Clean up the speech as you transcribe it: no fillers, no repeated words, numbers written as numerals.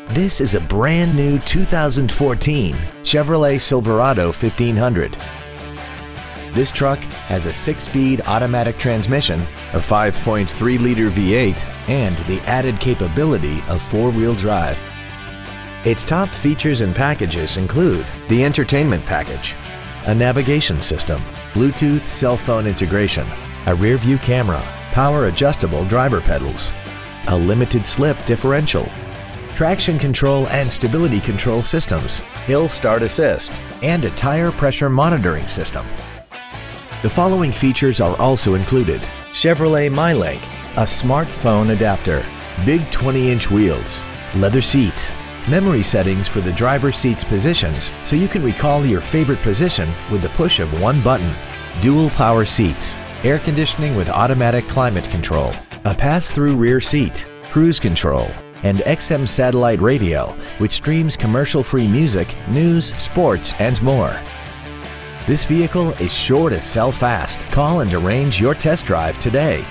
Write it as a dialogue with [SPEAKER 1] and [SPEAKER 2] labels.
[SPEAKER 1] This is a brand new 2014 Chevrolet Silverado 1500. This truck has a 6-speed automatic transmission, a 5.3-liter V8, and the added capability of 4-wheel drive. Its top features and packages include the entertainment package, a navigation system, Bluetooth cell phone integration, a rear-view camera, power-adjustable driver pedals, a limited-slip differential, traction control and stability control systems, hill start assist, and a tire pressure monitoring system. The following features are also included: Chevrolet MyLink, a smartphone adapter, big 20-inch wheels, leather seats, memory settings for the driver's seat's positions so you can recall your favorite position with the push of one button, dual power seats, air conditioning with automatic climate control, a pass-through rear seat, cruise control, and XM satellite radio, which streams commercial-free music, news, sports, and more. This vehicle is sure to sell fast. Call and arrange your test drive today.